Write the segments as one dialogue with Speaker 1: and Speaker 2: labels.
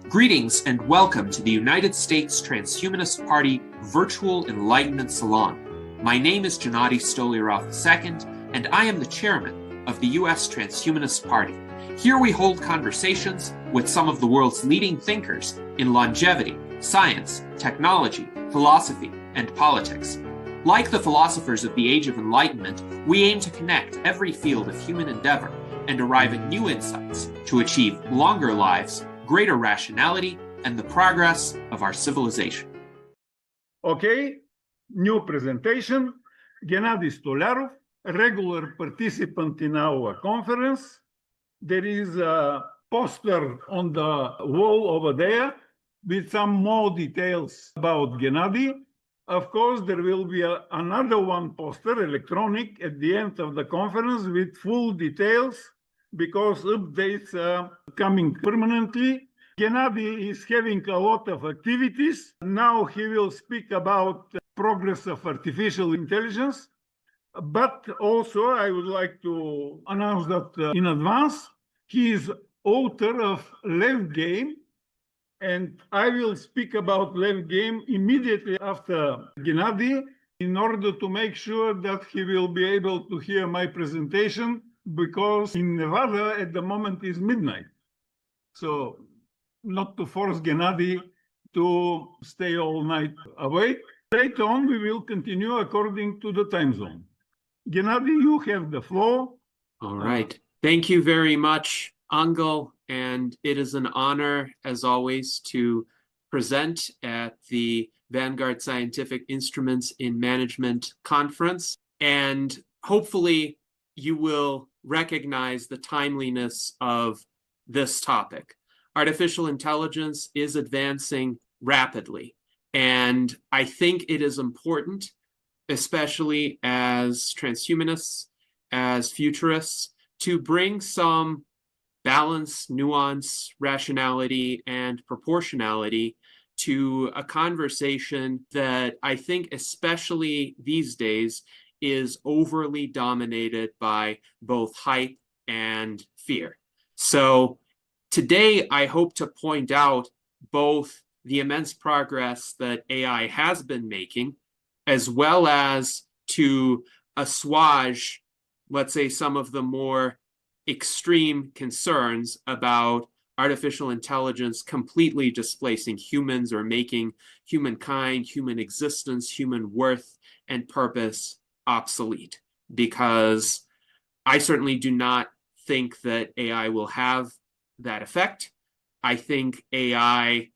Speaker 1: Greetings and welcome to the United States Transhumanist Party Virtual Enlightenment Salon. My name is Gennady Stolyarov II, and I am the chairman of the U.S. Transhumanist Party. Here we hold conversations with some of the world's leading thinkers in longevity, science, technology, philosophy, and politics. Like the philosophers of the Age of Enlightenment, we aim to connect every field of human endeavor and arrive at new insights to achieve longer lives, greater rationality, and the progress of our civilization.
Speaker 2: Okay, new presentation. Gennady Stolyarov, a regular participant in our conference. There is a poster on the wall over there with some more details about Gennady. Of course, there will be another one poster, electronic, at the end of the conference with full details, because updates are coming permanently. Gennady is having a lot of activities. Now he will speak about the progress of artificial intelligence. But also, I would like to announce that in advance, he is author of Left Game, and I will speak about Left Game immediately after Gennady in order to make sure that he will be able to hear my presentation, because in Nevada at the moment is midnight. So not to force Gennady to stay all night awake. Later on, we will continue according to the time zone. Gennady, you have the floor.
Speaker 1: All right. Thank you very much, Angel. And it is an honor, as always, to present at the Vanguard Scientific Instruments in Management Conference. And hopefully you will recognize the timeliness of this topic. Artificial intelligence is advancing rapidly. And I think it is important, especially as transhumanists, as futurists, to bring some balance, nuance, rationality, and proportionality to a conversation that I think, especially these days, is overly dominated by both hype and fear. So today, I hope to point out both the immense progress that AI has been making, as well as to assuage, let's say, some of the more extreme concerns about artificial intelligence completely displacing humans or making humankind, human existence, human worth, and purpose obsolete. Because I certainly do not think that AI will have that effect. I think AI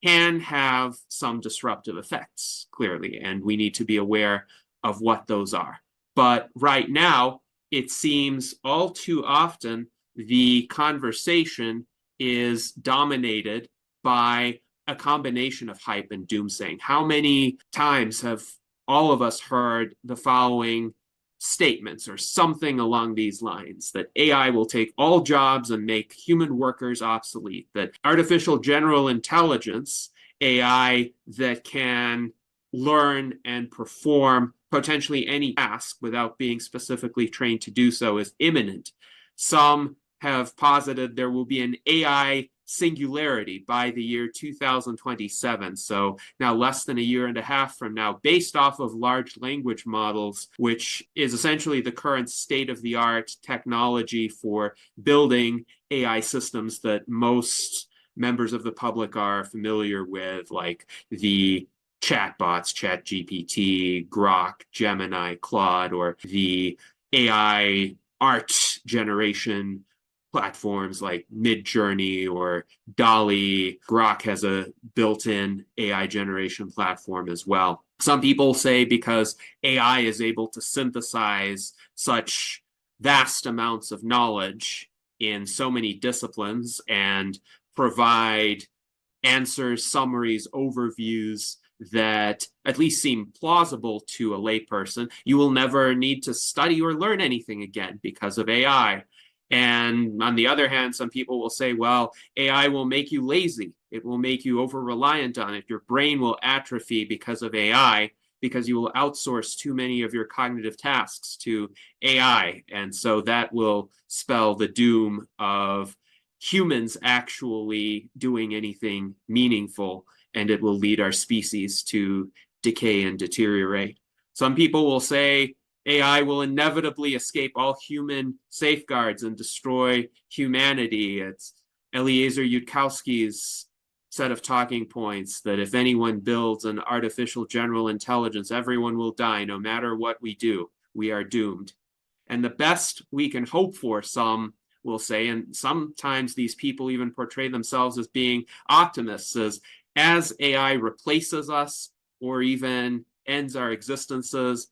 Speaker 1: can have some disruptive effects, clearly, and we need to be aware of what those are. But right now, it seems all too often the conversation is dominated by a combination of hype and doomsaying. How many times have all of us heard the following statements or something along these lines, that AI will take all jobs and make human workers obsolete, that artificial general intelligence, AI that can learn and perform potentially any task without being specifically trained to do so, is imminent. Some have posited there will be an AI singularity by the year 2027. So now less than a year and a half from now, based off of large language models, which is essentially the current state-of-the-art technology for building AI systems that most members of the public are familiar with, like the chatbots, ChatGPT, Grok, Gemini, Claude, or the AI art generation platforms like Midjourney or DALL-E. Grok has a built-in AI generation platform as well. Some people say because AI is able to synthesize such vast amounts of knowledge in so many disciplines and provide answers, summaries, overviews that at least seem plausible to a layperson, you will never need to study or learn anything again because of AI. And on the other hand, some people will say, well, AI will make you lazy. It will make you over-reliant on it. Your brain will atrophy because of AI, because you will outsource too many of your cognitive tasks to AI. And so that will spell the doom of humans actually doing anything meaningful, and it will lead our species to decay and deteriorate. Some people will say AI will inevitably escape all human safeguards and destroy humanity. It's Eliezer Yudkowsky's set of talking points that if anyone builds an artificial general intelligence, everyone will die. No matter what we do, we are doomed. And the best we can hope for, some will say, and sometimes these people even portray themselves as being optimists, as AI replaces us or even ends our existences,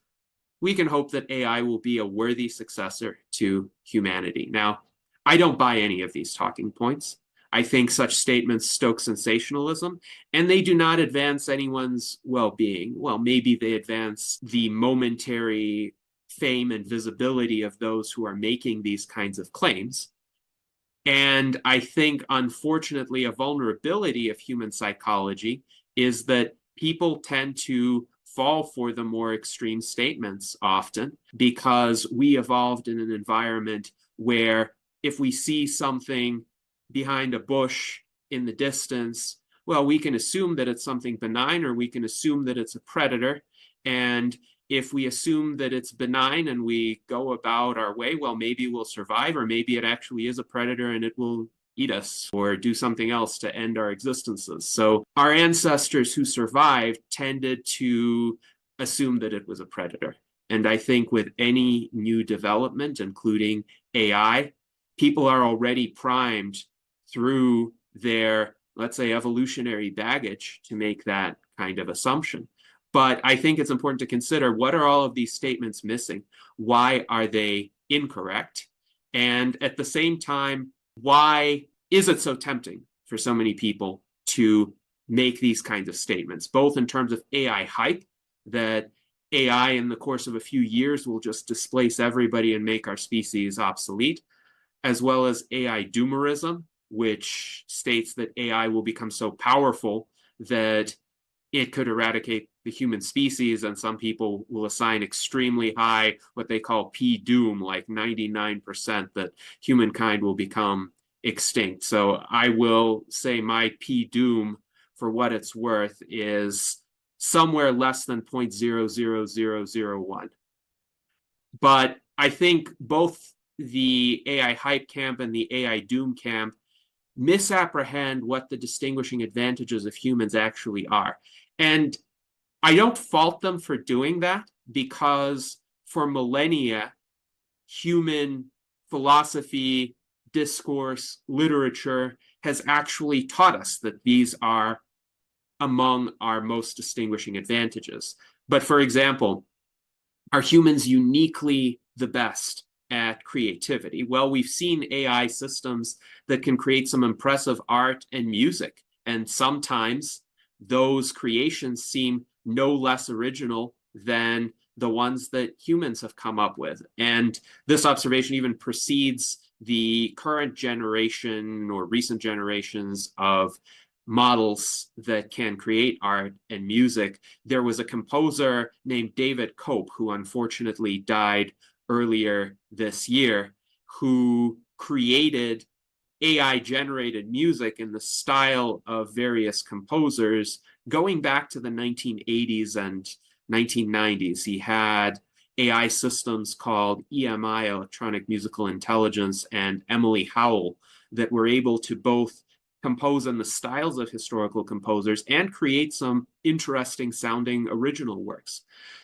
Speaker 1: we can hope that AI will be a worthy successor to humanity. Now, I don't buy any of these talking points. I think such statements stoke sensationalism, and they do not advance anyone's well-being. Well, maybe they advance the momentary fame and visibility of those who are making these kinds of claims. And I think, unfortunately, a vulnerability of human psychology is that people tend to fall for the more extreme statements often because we evolved in an environment where if we see something behind a bush in the distance, well, we can assume that it's something benign, or we can assume that it's a predator. And if we assume that it's benign and we go about our way, well, maybe we'll survive, or maybe it actually is a predator and it will eat us or do something else to end our existences. So our ancestors who survived tended to assume that it was a predator. And I think with any new development, including AI, people are already primed through their, let's say, evolutionary baggage to make that kind of assumption. But I think it's important to consider, what are all of these statements missing? Why are they incorrect? And at the same time, why is it so tempting for so many people to make these kinds of statements, both in terms of AI hype, that AI in the course of a few years will just displace everybody and make our species obsolete, as well as AI doomerism, which states that AI will become so powerful that it could eradicate the human species, and some people will assign extremely high, what they call P-doom, like 99% that humankind will become extinct. So I will say my P-doom, for what it's worth, is somewhere less than 0.00001. But I think both the AI hype camp and the AI doom camp misapprehend what the distinguishing advantages of humans actually are. And I don't fault them for doing that, because for millennia, human philosophy, discourse, literature has actually taught us that these are among our most distinguishing advantages. But for example, are humans uniquely the best at creativity? Well, we've seen AI systems that can create some impressive art and music, and sometimes those creations seem no less original than the ones that humans have come up with. And this observation even precedes the current generation or recent generations of models that can create art and music. There was a composer named David Cope, who unfortunately died earlier this year, who created AI-generated music in the style of various composers going back to the 1980s and 1990s. He had AI systems called EMI, Electronic Musical Intelligence, and Emily Howell that were able to both compose in the styles of historical composers and create some interesting sounding original works.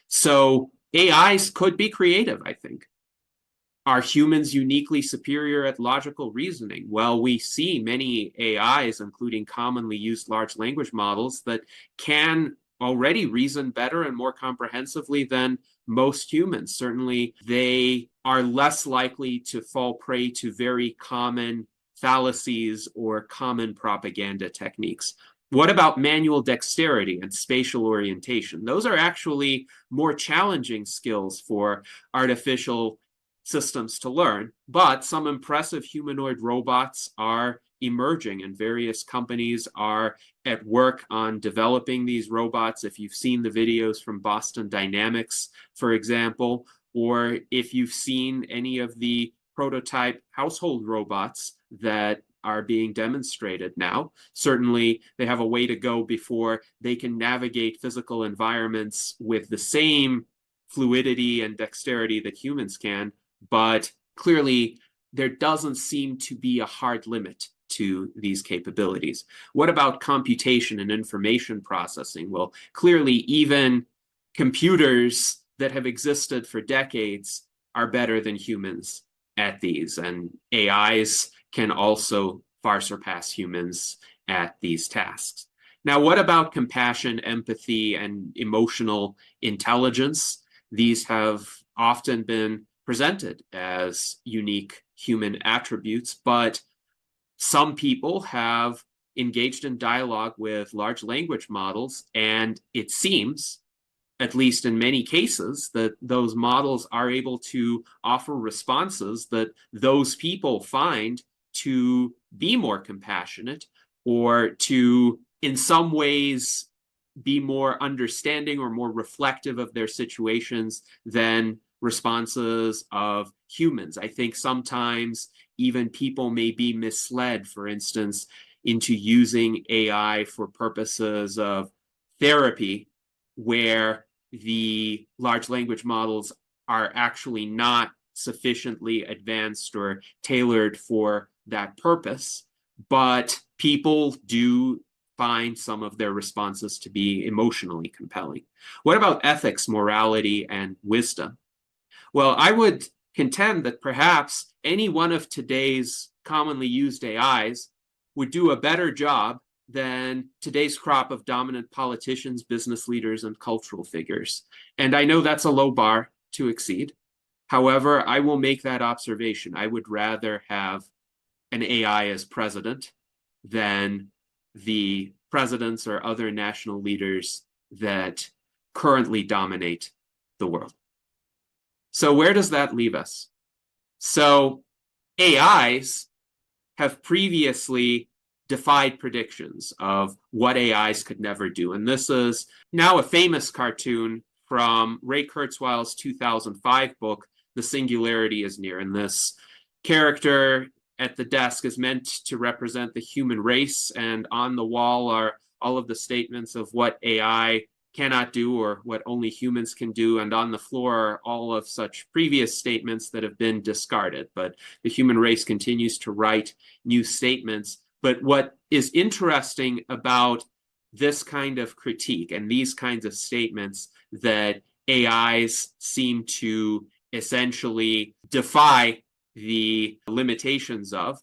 Speaker 1: So AIs could be creative, I think. Are humans uniquely superior at logical reasoning? Well, we see many AIs, including commonly used large language models, that can already reason better and more comprehensively than most humans. Certainly, they are less likely to fall prey to very common fallacies or common propaganda techniques. What about manual dexterity and spatial orientation? Those are actually more challenging skills for artificial systems to learn, but some impressive humanoid robots are emerging, and various companies are at work on developing these robots. If you've seen the videos from Boston Dynamics, for example, or if you've seen any of the prototype household robots that are being demonstrated now. Certainly, they have a way to go before they can navigate physical environments with the same fluidity and dexterity that humans can, but clearly there doesn't seem to be a hard limit to these capabilities. What about computation and information processing? Well, clearly even computers that have existed for decades are better than humans at these, and AIs can also far surpass humans at these tasks. Now, what about compassion, empathy, and emotional intelligence? These have often been presented as unique human attributes, but some people have engaged in dialogue with large language models, and it seems, at least in many cases, that those models are able to offer responses that those people find to be more compassionate or to, in some ways, be more understanding or more reflective of their situations than responses of humans. I think sometimes even people may be misled, for instance, into using AI for purposes of therapy, where the large language models are actually not sufficiently advanced or tailored for that purpose. But people do find some of their responses to be emotionally compelling. What about ethics, morality, and wisdom? Well, I would contend that perhaps any one of today's commonly used AIs would do a better job than today's crop of dominant politicians, business leaders, and cultural figures. And I know that's a low bar to exceed. However, I will make that observation. I would rather have an AI as president than the presidents or other national leaders that currently dominate the world. So where does that leave us? So AIs have previously defied predictions of what AIs could never do. And this is now a famous cartoon from Ray Kurzweil's 2005 book, The Singularity is Near. And this character at the desk is meant to represent the human race. And on the wall are all of the statements of what AI cannot do or what only humans can do. And on the floor are all of such previous statements that have been discarded. But the human race continues to write new statements. But what is interesting about this kind of critique and these kinds of statements that AIs seem to essentially defy the limitations of,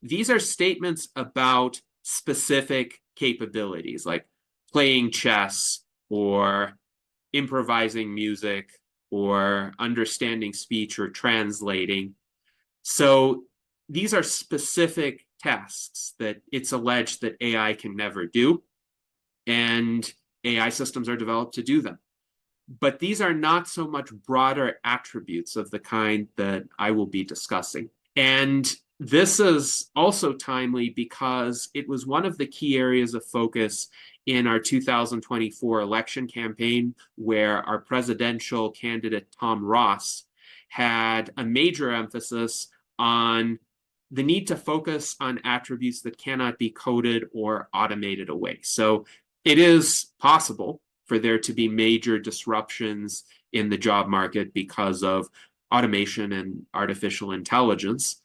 Speaker 1: these are statements about specific capabilities like playing chess or improvising music or understanding speech or translating. So these are specific tasks that it's alleged that AI can never do, and AI systems are developed to do them. But these are not so much broader attributes of the kind that I will be discussing. And this is also timely because it was one of the key areas of focus in our 2024 election campaign, where our presidential candidate, Tom Ross, had a major emphasis on the need to focus on attributes that cannot be coded or automated away. So it is possible for there to be major disruptions in the job market because of automation and artificial intelligence.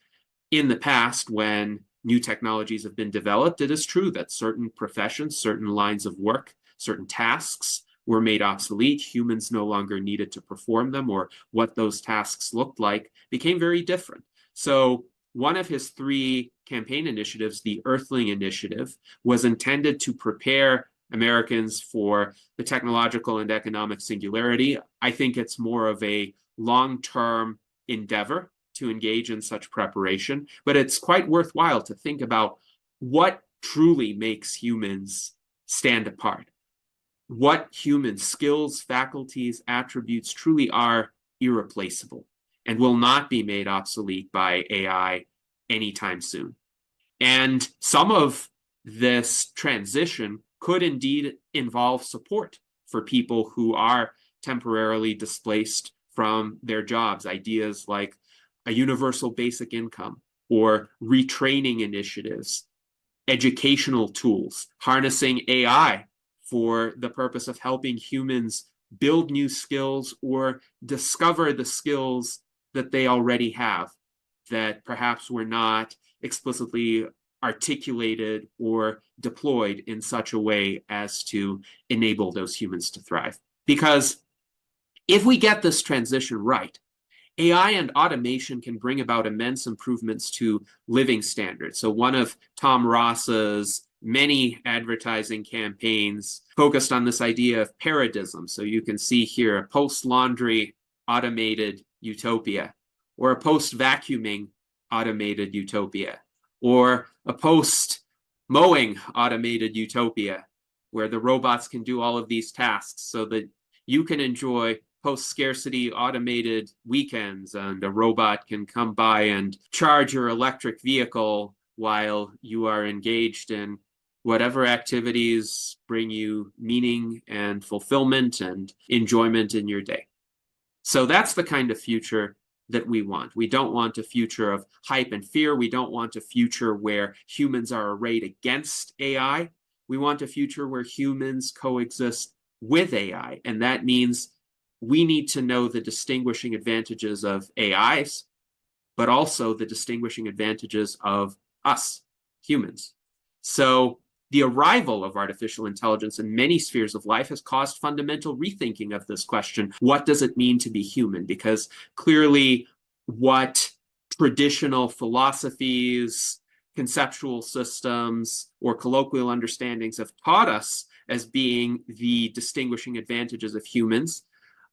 Speaker 1: In the past, when new technologies have been developed, it is true that certain professions, certain lines of work, certain tasks were made obsolete. Humans no longer needed to perform them, or what those tasks looked like became very different. So one of his 3 campaign initiatives, the Earthling Initiative, was intended to prepare Americans for the technological and economic singularity. I think it's more of a long-term endeavor to engage in such preparation, but it's quite worthwhile to think about what truly makes humans stand apart. What human skills, faculties, attributes truly are irreplaceable and will not be made obsolete by AI anytime soon. And some of this transition could indeed involve support for people who are temporarily displaced from their jobs. Ideas like a universal basic income or retraining initiatives, educational tools, harnessing AI for the purpose of helping humans build new skills or discover the skills that they already have that perhaps were not explicitly articulated or deployed in such a way as to enable those humans to thrive. Because if we get this transition right, AI and automation can bring about immense improvements to living standards. So one of Tom Ross's many advertising campaigns focused on this idea of paradism. So you can see here a post-laundry automated utopia, or a post-vacuuming automated utopia, or a post-mowing automated utopia, where the robots can do all of these tasks so that you can enjoy post-scarcity automated weekends, and a robot can come by and charge your electric vehicle while you are engaged in whatever activities bring you meaning and fulfillment and enjoyment in your day. So that's the kind of future that we want. We don't want a future of hype and fear. We don't want a future where humans are arrayed against AI. We want a future where humans coexist with AI. And that means we need to know the distinguishing advantages of AIs, but also the distinguishing advantages of us, humans. So the arrival of artificial intelligence in many spheres of life has caused fundamental rethinking of this question. What does it mean to be human? Because clearly what traditional philosophies, conceptual systems, or colloquial understandings have taught us as being the distinguishing advantages of humans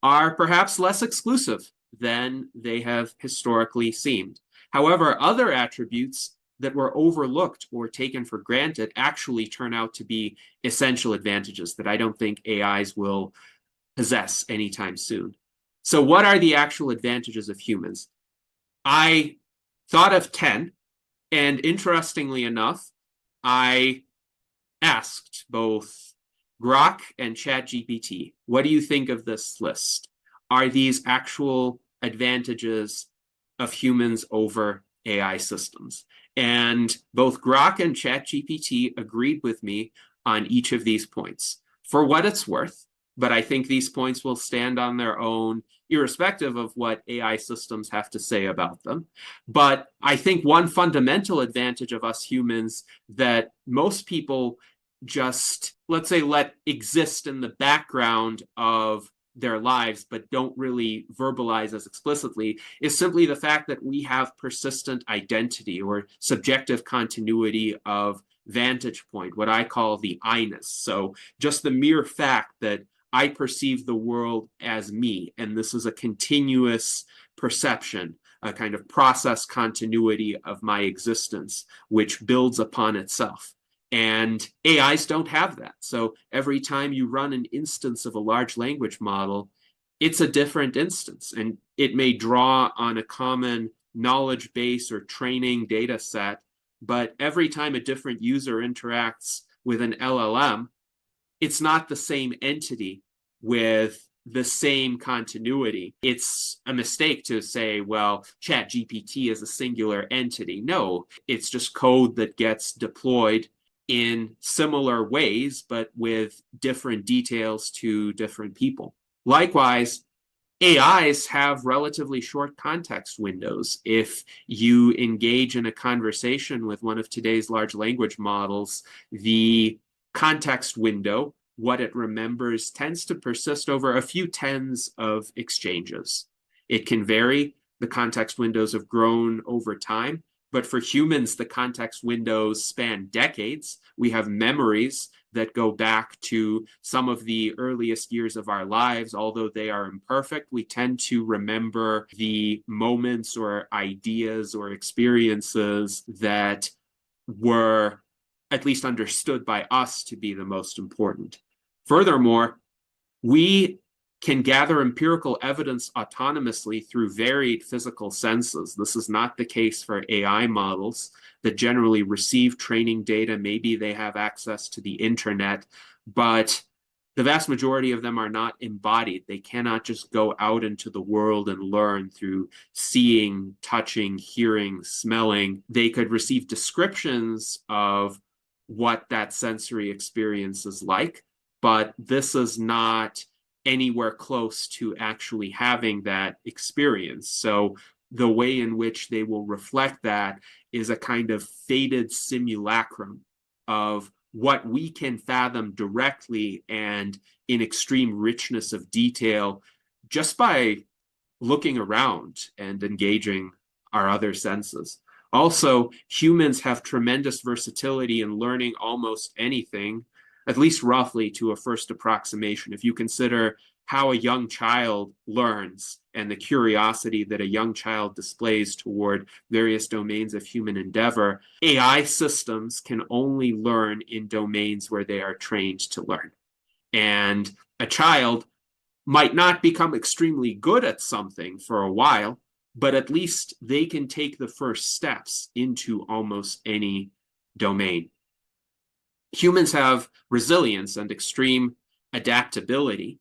Speaker 1: are perhaps less exclusive than they have historically seemed. However, other attributes that were overlooked or taken for granted actually turn out to be essential advantages that I don't think AIs will possess anytime soon. So what are the actual advantages of humans? I thought of 10, and interestingly enough, I asked both Grok and ChatGPT, what do you think of this list? Are these actual advantages of humans over AI systems? And both Grok and ChatGPT agreed with me on each of these points. For what it's worth, but I think these points will stand on their own, irrespective of what AI systems have to say about them. But I think one fundamental advantage of us humans that most people just, let's say, let exist in the background of their lives, but don't really verbalize as explicitly, is simply the fact that we have persistent identity or subjective continuity of vantage point, what I call the I-ness. So just the mere fact that I perceive the world as me, and this is a continuous perception, a kind of process continuity of my existence, which builds upon itself. And AIs don't have that. So every time you run an instance of a large language model, it's a different instance. And it may draw on a common knowledge base or training data set, but every time a different user interacts with an LLM, it's not the same entity with the same continuity. It's a mistake to say, well, ChatGPT is a singular entity. No, it's just code that gets deployed in similar ways, but with different details to different people. Likewise, AIs have relatively short context windows. If you engage in a conversation with one of today's large language models, the context window, what it remembers, tends to persist over a few tens of exchanges. It can vary. The context windows have grown over time. But for humans, the context windows span decades. We have memories that go back to some of the earliest years of our lives. Although they are imperfect, we tend to remember the moments or ideas or experiences that were at least understood by us to be the most important. Furthermore, we can gather empirical evidence autonomously through varied physical senses. This is not the case for AI models that generally receive training data. Maybe they have access to the internet, but the vast majority of them are not embodied. They cannot just go out into the world and learn through seeing, touching, hearing, smelling. They could receive descriptions of what that sensory experience is like, but this is not anywhere close to actually having that experience. So the way in which they will reflect that is a kind of faded simulacrum of what we can fathom directly and in extreme richness of detail just by looking around and engaging our other senses. Also, humans have tremendous versatility in learning almost anything, at least roughly to a first approximation. If you consider how a young child learns and the curiosity that a young child displays toward various domains of human endeavor, AI systems can only learn in domains where they are trained to learn. And a child might not become extremely good at something for a while, but at least they can take the first steps into almost any domain. Humans have resilience and extreme adaptability,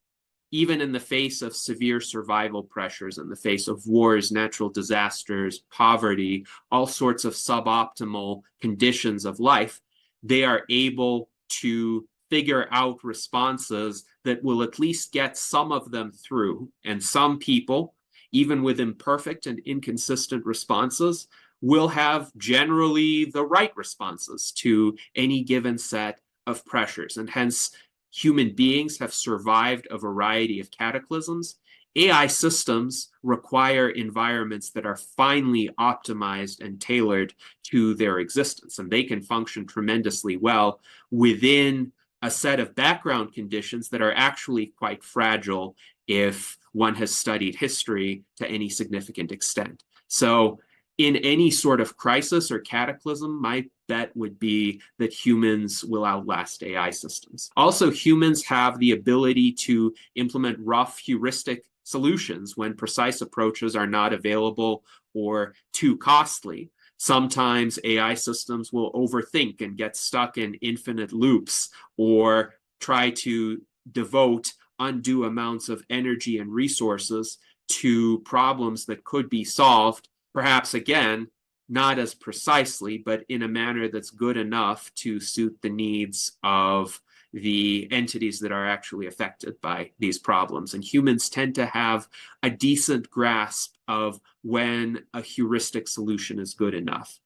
Speaker 1: even in the face of severe survival pressures, in the face of wars, natural disasters, poverty, all sorts of suboptimal conditions of life. They are able to figure out responses that will at least get some of them through. And some people, even with imperfect and inconsistent responses, will have generally the right responses to any given set of pressures. And hence, human beings have survived a variety of cataclysms. AI systems require environments that are finely optimized and tailored to their existence, and they can function tremendously well within a set of background conditions that are actually quite fragile if one has studied history to any significant extent. So in any sort of crisis or cataclysm, my bet would be that humans will outlast AI systems. Also, humans have the ability to implement rough heuristic solutions when precise approaches are not available or too costly. Sometimes AI systems will overthink and get stuck in infinite loops or try to devote undue amounts of energy and resources to problems that could be solved, perhaps again, not as precisely, but in a manner that's good enough to suit the needs of the entities that are actually affected by these problems. And humans tend to have a decent grasp of when a heuristic solution is good enough.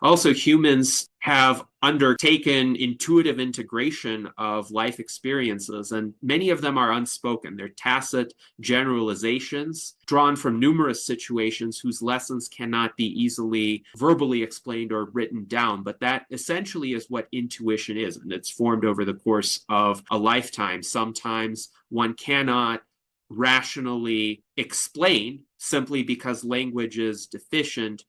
Speaker 1: Also, humans have undertaken intuitive integration of life experiences, and many of them are unspoken. They're tacit generalizations drawn from numerous situations whose lessons cannot be easily verbally explained or written down. But that essentially is what intuition is, and it's formed over the course of a lifetime. Sometimes one cannot rationally explain, simply because language is deficient,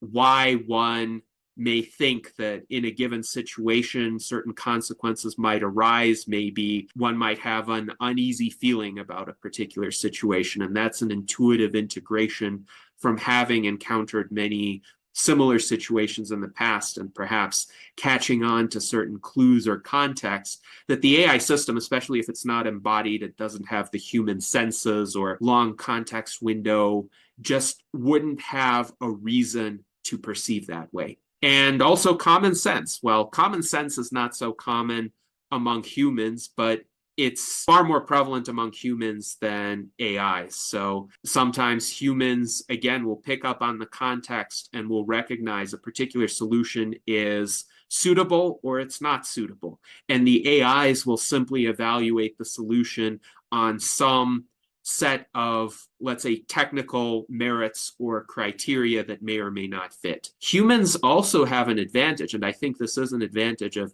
Speaker 1: why one may think that in a given situation, certain consequences might arise. Maybe one might have an uneasy feeling about a particular situation, and that's an intuitive integration from having encountered many similar situations in the past and perhaps catching on to certain clues or context that the AI system, especially if it's not embodied, it doesn't have the human senses or long context window, just wouldn't have a reason to perceive that way. And also common sense. Well, common sense is not so common among humans, but it's far more prevalent among humans than AIs. So sometimes humans, again, will pick up on the context and will recognize a particular solution is suitable or it's not suitable. And the AIs will simply evaluate the solution on some set of, let's say, technical merits or criteria that may or may not fit. Humans also have an advantage, and I think this is an advantage of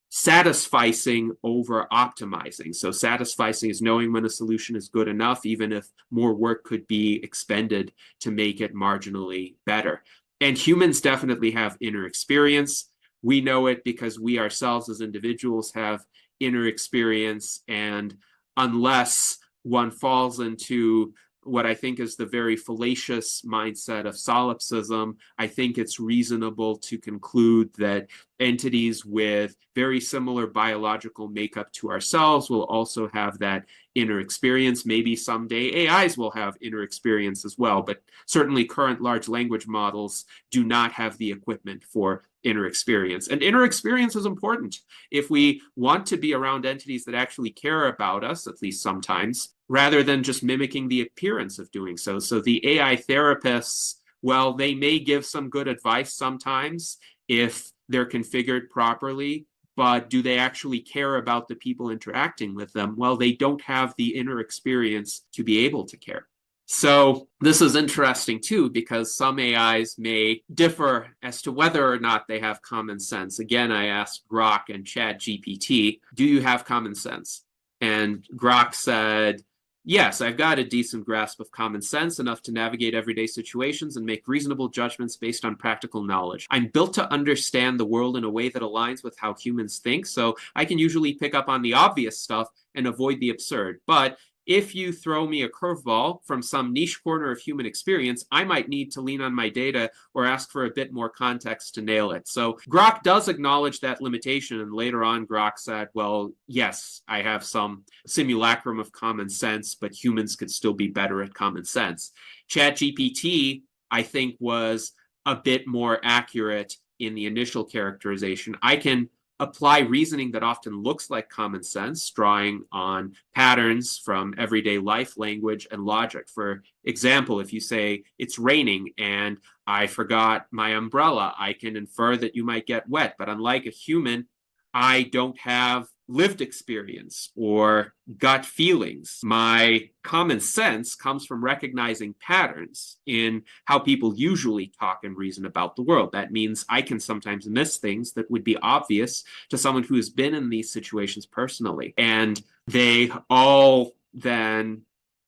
Speaker 1: satisficing over optimizing. So satisficing is knowing when a solution is good enough, even if more work could be expended to make it marginally better. And humans definitely have inner experience. We know it because we ourselves as individuals have inner experience, and unless one falls into what I think is the very fallacious mindset of solipsism, I think it's reasonable to conclude that entities with very similar biological makeup to ourselves will also have that inner experience. Maybe someday AIs will have inner experience as well, but certainly current large language models do not have the equipment for inner experience. And inner experience is important if we want to be around entities that actually care about us, at least sometimes, rather than just mimicking the appearance of doing so. So the AI therapists, well, they may give some good advice sometimes if they're configured properly, but do they actually care about the people interacting with them? Well, they don't have the inner experience to be able to care. So this is interesting too, because some AIs may differ as to whether or not they have common sense. Again, I asked Grok and ChatGPT, do you have common sense? And Grok said, yes, I've got a decent grasp of common sense, enough to navigate everyday situations and make reasonable judgments based on practical knowledge. I'm built to understand the world in a way that aligns with how humans think, so I can usually pick up on the obvious stuff and avoid the absurd. But if you throw me a curveball from some niche corner of human experience, I might need to lean on my data or ask for a bit more context to nail it. So Grok does acknowledge that limitation. And later on, Grok said, well, yes, I have some simulacrum of common sense, but humans could still be better at common sense. ChatGPT, I think, was a bit more accurate in the initial characterization. I can apply reasoning that often looks like common sense, drawing on patterns from everyday life, language, and logic. For example, if you say it's raining and I forgot my umbrella, I can infer that you might get wet. But unlike a human, I don't have lived experience or gut feelings. My common sense comes from recognizing patterns in how people usually talk and reason about the world. That means I can sometimes miss things that would be obvious to someone who has been in these situations personally. And they all then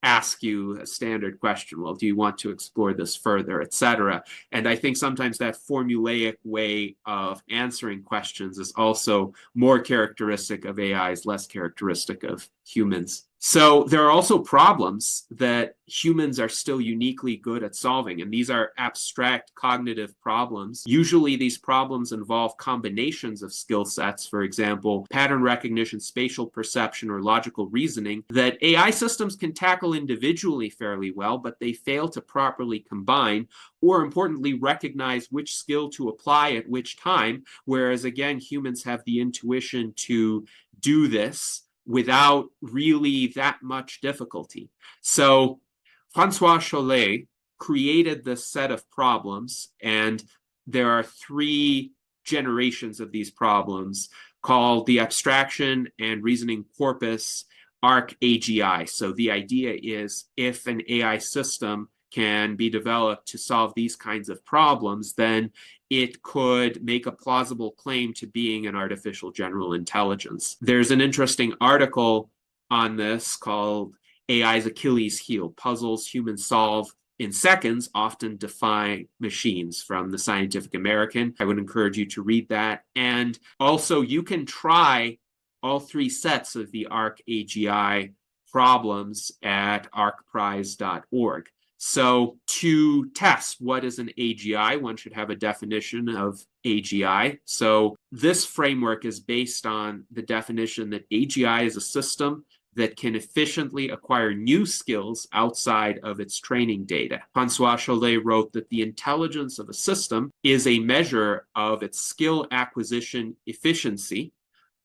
Speaker 1: ask you a standard question. Well, do you want to explore this further, etc.? And I think sometimes that formulaic way of answering questions is also more characteristic of AIs, less characteristic of humans. So there are also problems that humans are still uniquely good at solving, and these are abstract cognitive problems. Usually these problems involve combinations of skill sets, for example, pattern recognition, spatial perception, or logical reasoning, that AI systems can tackle individually fairly well, but they fail to properly combine, or importantly, recognize which skill to apply at which time, whereas again, humans have the intuition to do this without really that much difficulty. So Francois Chollet created this set of problems, and there are three generations of these problems called the abstraction and reasoning corpus ARC-AGI. So the idea is if an AI system can be developed to solve these kinds of problems, then it could make a plausible claim to being an artificial general intelligence. There's an interesting article on this called AI's Achilles Heel, Puzzles Humans Solve in Seconds Often Defy Machines, from the Scientific American. I would encourage you to read that. And also you can try all three sets of the ARC-AGI problems at arcprize.org. So to test what is an AGI, one should have a definition of AGI. So this framework is based on the definition that AGI is a system that can efficiently acquire new skills outside of its training data. Francois Chollet wrote that the intelligence of a system is a measure of its skill acquisition efficiency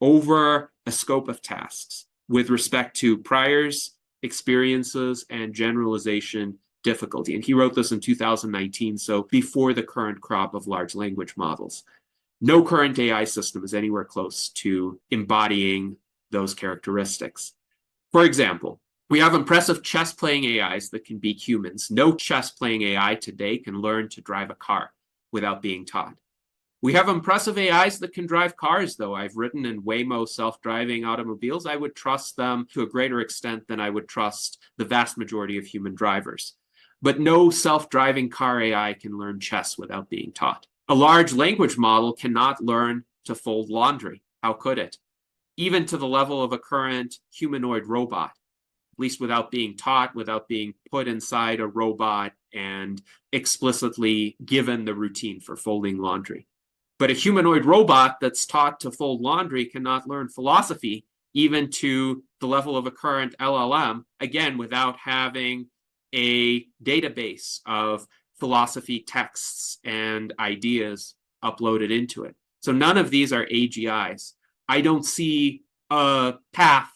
Speaker 1: over a scope of tasks with respect to priors, experiences, and generalization difficulty. And he wrote this in 2019, so before the current crop of large language models. No current AI system is anywhere close to embodying those characteristics. For example, we have impressive chess-playing AIs that can beat humans. No chess-playing AI today can learn to drive a car without being taught. We have impressive AIs that can drive cars, though. I've ridden in Waymo self-driving automobiles. I would trust them to a greater extent than I would trust the vast majority of human drivers. But no self-driving car AI can learn chess without being taught. A large language model cannot learn to fold laundry. How could it? Even to the level of a current humanoid robot. least without being taught, without being put inside a robot and explicitly given the routine for folding laundry. But a humanoid robot that's taught to fold laundry cannot learn philosophy, even to the level of a current LLM, again, without having a database of philosophy texts and ideas uploaded into it. So none of these are AGIs. I don't see a path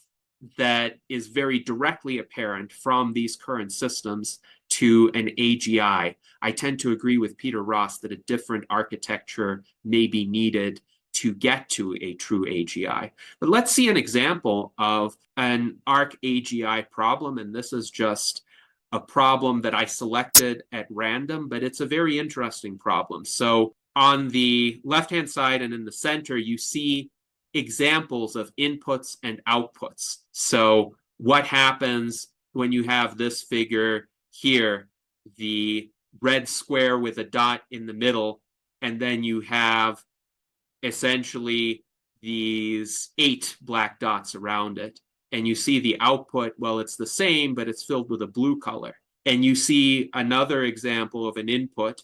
Speaker 1: that is very directly apparent from these current systems to an AGI. I tend to agree with Peter Ross that a different architecture may be needed to get to a true AGI. But let's see an example of an ARC-AGI problem, and this is just a problem that I selected at random, but it's a very interesting problem. So on the left-hand side and in the center, you see examples of inputs and outputs. So what happens when you have this figure here, the red square with a dot in the middle, and then you have essentially these 8 black dots around it. And you see the output, well, it's the same, but it's filled with a blue color. And you see another example of an input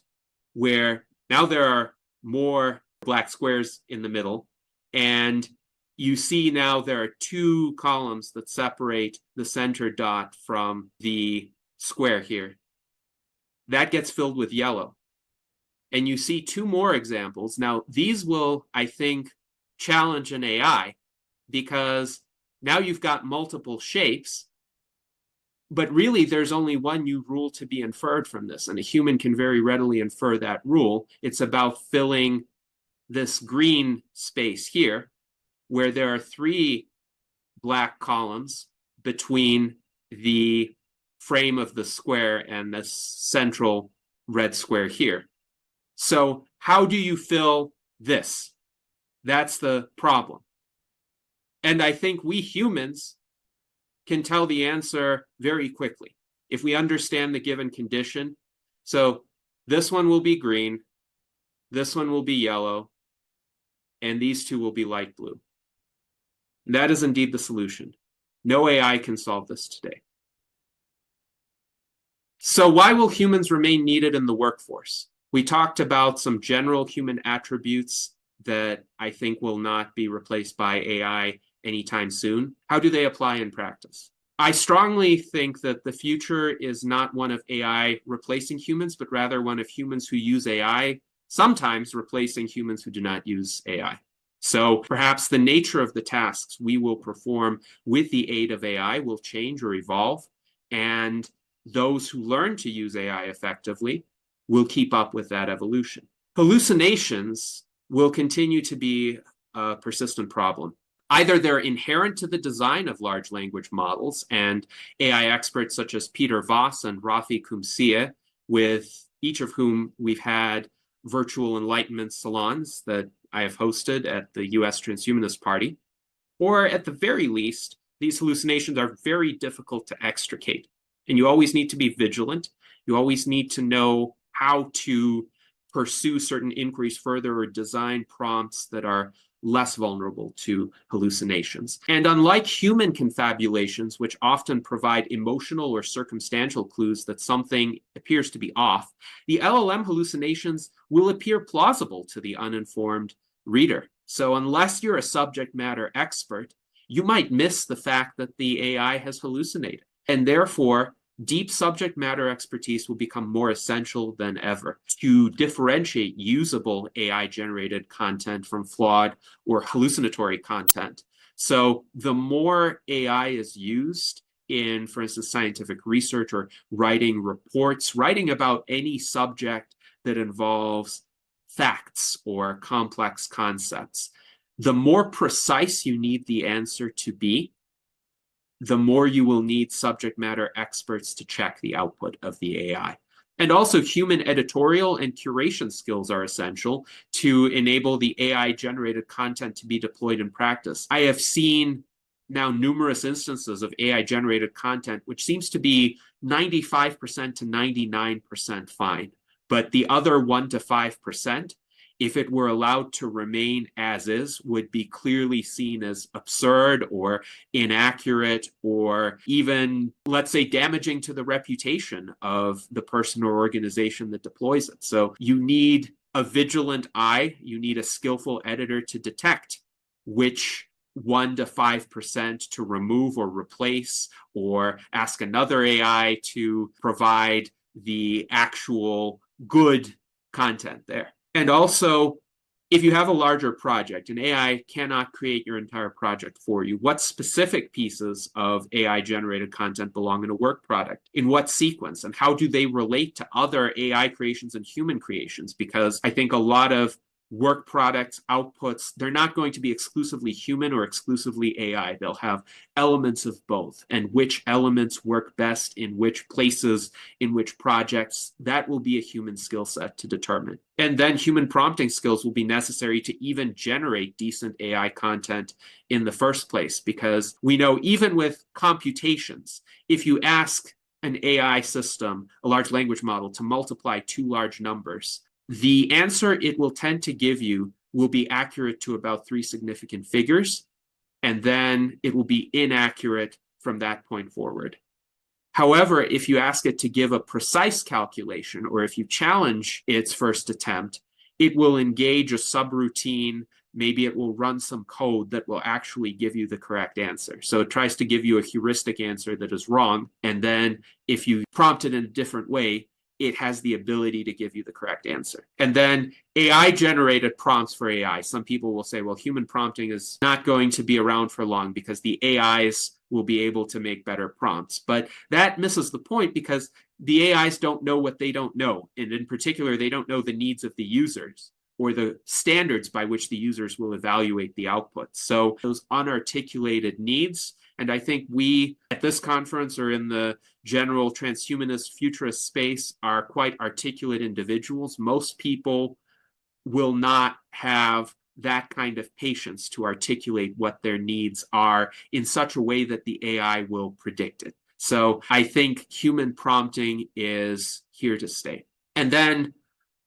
Speaker 1: where now there are more black squares in the middle. And you see now there are 2 columns that separate the center dot from the square here. That gets filled with yellow. And you see 2 more examples. Now, these will, I think, challenge an AI because now you've got multiple shapes, but really there's only one new rule to be inferred from this, and a human can very readily infer that rule. It's about filling this green space here, where there are 3 black columns between the frame of the square and the central red square here. So how do you fill this? That's the problem. And I think we humans can tell the answer very quickly if we understand the given condition. So this one will be green, this one will be yellow, and these 2 will be light blue. That is indeed the solution. No AI can solve this today. So why will humans remain needed in the workforce? We talked about some general human attributes that I think will not be replaced by AI anytime soon. How do they apply in practice? I strongly think that the future is not one of AI replacing humans, but rather one of humans who use AI, sometimes replacing humans who do not use AI. So perhaps the nature of the tasks we will perform with the aid of AI will change or evolve, and those who learn to use AI effectively will keep up with that evolution. Hallucinations will continue to be a persistent problem. Either they're inherent to the design of large language models, and AI experts such as Peter Voss and Rafi Kumsieh, with each of whom we've had virtual enlightenment salons that I have hosted at the US Transhumanist Party, or at the very least, these hallucinations are very difficult to extricate. And you always need to be vigilant. You always need to know how to pursue certain inquiries further or design prompts that are less vulnerable to hallucinations. And unlike human confabulations, which often provide emotional or circumstantial clues that something appears to be off, the LLM hallucinations will appear plausible to the uninformed reader. So unless you're a subject matter expert, you might miss the fact that the AI has hallucinated. And therefore, deep subject matter expertise will become more essential than ever to differentiate usable AI-generated content from flawed or hallucinatory content. So the more AI is used in, for instance, scientific research or writing reports, writing about any subject that involves facts or complex concepts, the more precise you need the answer to be, the more you will need subject matter experts to check the output of the AI. And also human editorial and curation skills are essential to enable the AI-generated content to be deployed in practice. I have seen now numerous instances of AI-generated content, which seems to be 95% to 99% fine. But the other 1% to 5% if it were allowed to remain as is, would be clearly seen as absurd or inaccurate or even, let's say, damaging to the reputation of the person or organization that deploys it. So you need a vigilant eye, you need a skillful editor to detect which 1 to 5% to remove or replace, or ask another AI to provide the actual good content there. And also, if you have a larger project, an AI cannot create your entire project for you. What specific pieces of AI-generated content belong in a work product? In what sequence? And how do they relate to other AI creations and human creations? Because I think a lot of work products, outputs, they're not going to be exclusively human or exclusively AI. They'll have elements of both, and which elements work best in which places, in which projects, that will be a human skill set to determine. And then human prompting skills will be necessary to even generate decent AI content in the first place, because we know even with computations, if you ask an AI system, a large language model, to multiply two large numbers, the answer it will tend to give you will be accurate to about 3 significant figures, and then it will be inaccurate from that point forward. However, if you ask it to give a precise calculation, or if you challenge its first attempt, it will engage a subroutine. Maybe it will run some code that will actually give you the correct answer. So it tries to give you a heuristic answer that is wrong, and then if you prompt it in a different way, it has the ability to give you the correct answer. And then AI-generated prompts for AI. Some people will say, well, human prompting is not going to be around for long because the AIs will be able to make better prompts. But that misses the point, because the AIs don't know what they don't know. And in particular, they don't know the needs of the users or the standards by which the users will evaluate the output. So those unarticulated needs, and I think we at this conference or in the general transhumanist futurist space are quite articulate individuals. Most people will not have that kind of patience to articulate what their needs are in such a way that the AI will predict it. So I think human prompting is here to stay. And then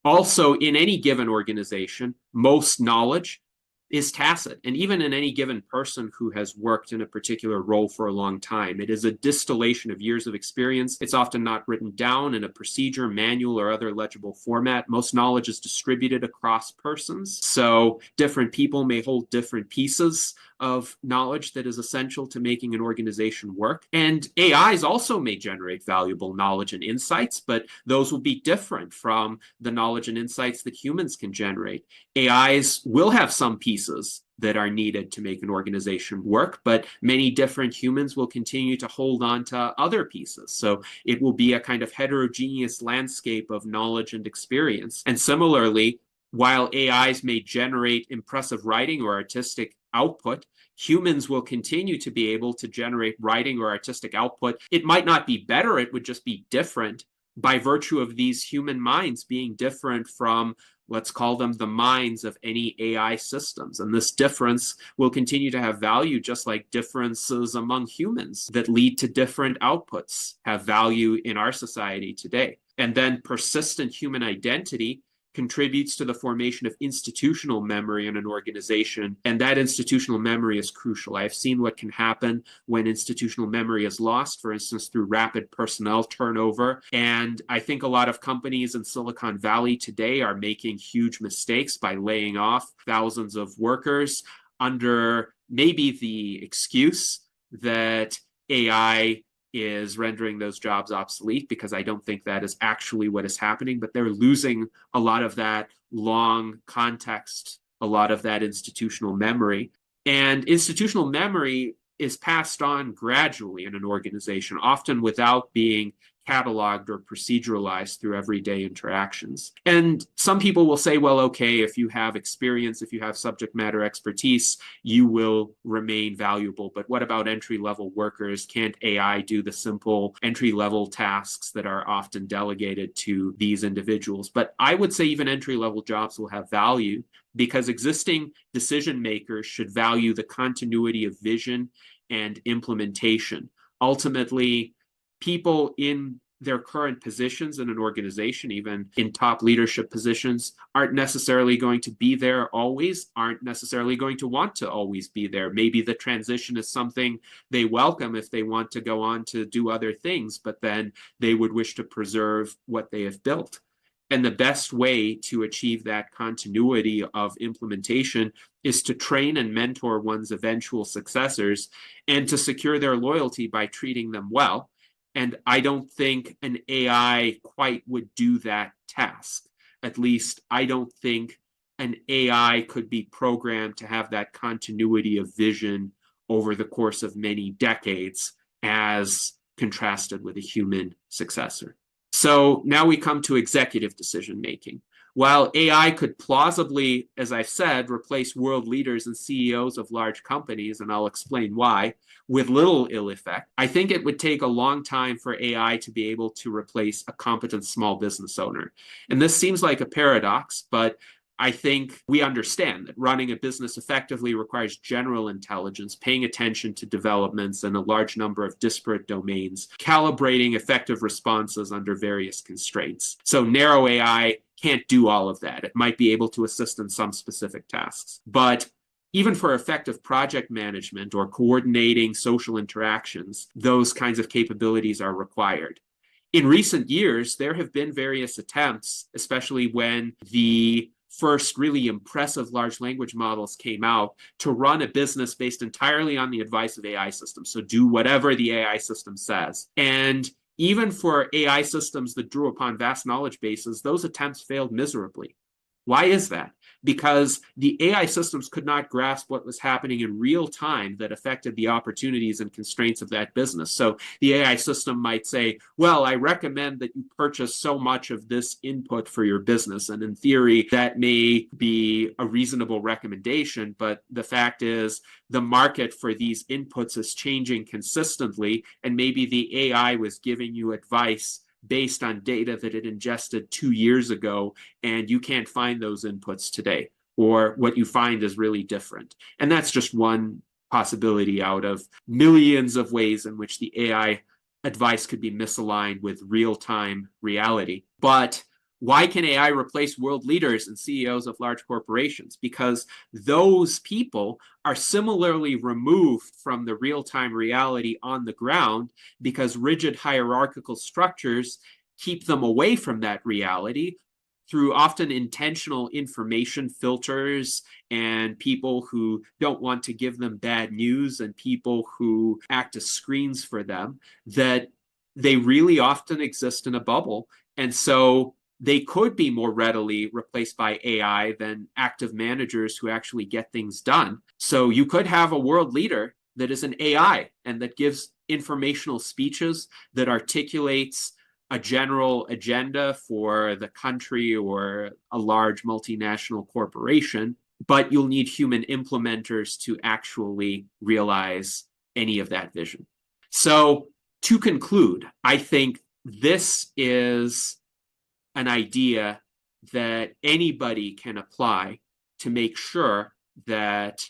Speaker 1: also, in any given organization, most knowledge is tacit. And even in any given person who has worked in a particular role for a long time, it is a distillation of years of experience. It's often not written down in a procedure, manual, or other legible format. Most knowledge is distributed across persons. So different people may hold different pieces of knowledge that is essential to making an organization work. And AIs also may generate valuable knowledge and insights, but those will be different from the knowledge and insights that humans can generate. AIs will have some pieces that are needed to make an organization work, but many different humans will continue to hold on to other pieces. So it will be a kind of heterogeneous landscape of knowledge and experience. And similarly, while AIs may generate impressive writing or artistic output, humans will continue to be able to generate writing or artistic output. It might not be better, it would just be different by virtue of these human minds being different from, let's call them, the minds of any AI systems. And this difference will continue to have value, just like differences among humans that lead to different outputs have value in our society today. And then persistent human identity contributes to the formation of institutional memory in an organization, and that institutional memory is crucial. I've seen what can happen when institutional memory is lost, for instance, through rapid personnel turnover. And I think a lot of companies in Silicon Valley today are making huge mistakes by laying off thousands of workers under maybe the excuse that AI is rendering those jobs obsolete, because I don't think that is actually what is happening, but they're losing a lot of that long context, a lot of that institutional memory. And institutional memory is passed on gradually in an organization, often without being cataloged or proceduralized through everyday interactions. And some people will say, well, okay, if you have experience, if you have subject matter expertise, you will remain valuable. But what about entry-level workers? Can't AI do the simple entry-level tasks that are often delegated to these individuals? But I would say even entry-level jobs will have value, because existing decision makers should value the continuity of vision and implementation. Ultimately, people in their current positions in an organization, even in top leadership positions, aren't necessarily going to be there always, aren't necessarily going to want to always be there. Maybe the transition is something they welcome if they want to go on to do other things, but then they would wish to preserve what they have built. And the best way to achieve that continuity of implementation is to train and mentor one's eventual successors and to secure their loyalty by treating them well. And I don't think an AI quite would do that task. At least I don't think an AI could be programmed to have that continuity of vision over the course of many decades as contrasted with a human successor. So now we come to executive decision making. While AI could plausibly, as I said, replace world leaders and CEOs of large companies, and I'll explain why, with little ill effect, I think it would take a long time for AI to be able to replace a competent small business owner. And this seems like a paradox, but I think we understand that running a business effectively requires general intelligence, paying attention to developments in a large number of disparate domains, calibrating effective responses under various constraints. So narrow AI can't do all of that. It might be able to assist in some specific tasks. But even for effective project management or coordinating social interactions, those kinds of capabilities are required. In recent years, there have been various attempts, especially when the first really impressive large language models came out, to run a business based entirely on the advice of AI systems. So do whatever the AI system says. And even for AI systems that drew upon vast knowledge bases, those attempts failed miserably. Why is that? Because the AI systems could not grasp what was happening in real time that affected the opportunities and constraints of that business. So the AI system might say, well, I recommend that you purchase so much of this input for your business. And in theory, that may be a reasonable recommendation. But the fact is, the market for these inputs is changing consistently. And maybe the AI was giving you advice based on data that it ingested 2 years ago, and you can't find those inputs today, or what you find is really different. And that's just one possibility out of millions of ways in which the AI advice could be misaligned with real-time reality. But why can AI replace world leaders and CEOs of large corporations? Because those people are similarly removed from the real-time reality on the ground, because rigid hierarchical structures keep them away from that reality through often intentional information filters and people who don't want to give them bad news and people who act as screens for them, that they really often exist in a bubble. And so they could be more readily replaced by AI than active managers who actually get things done. So you could have a world leader that is an AI and that gives informational speeches, that articulates a general agenda for the country or a large multinational corporation, but you'll need human implementers to actually realize any of that vision. So to conclude, I think this is an idea that anybody can apply to make sure that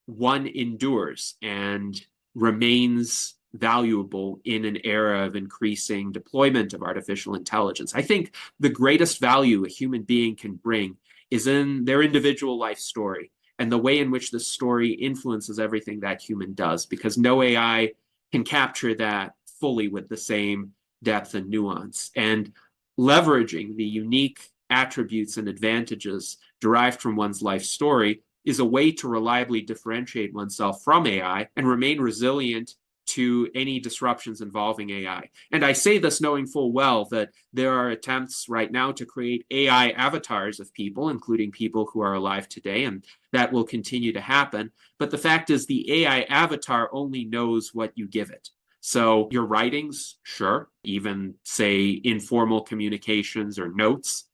Speaker 1: one endures and remains valuable in an era of increasing deployment of artificial intelligence. I think the greatest value a human being can bring is in their individual life story and the way in which the story influences everything that human does, because no AI can capture that fully with the same depth and nuance. And leveraging the unique attributes and advantages derived from one's life story is a way to reliably differentiate oneself from AI and remain resilient to any disruptions involving AI. And I say this knowing full well that there are attempts right now to create AI avatars of people, including people who are alive today, and that will continue to happen. But the fact is, the AI avatar only knows what you give it. So your writings, sure, even say informal communications or notes,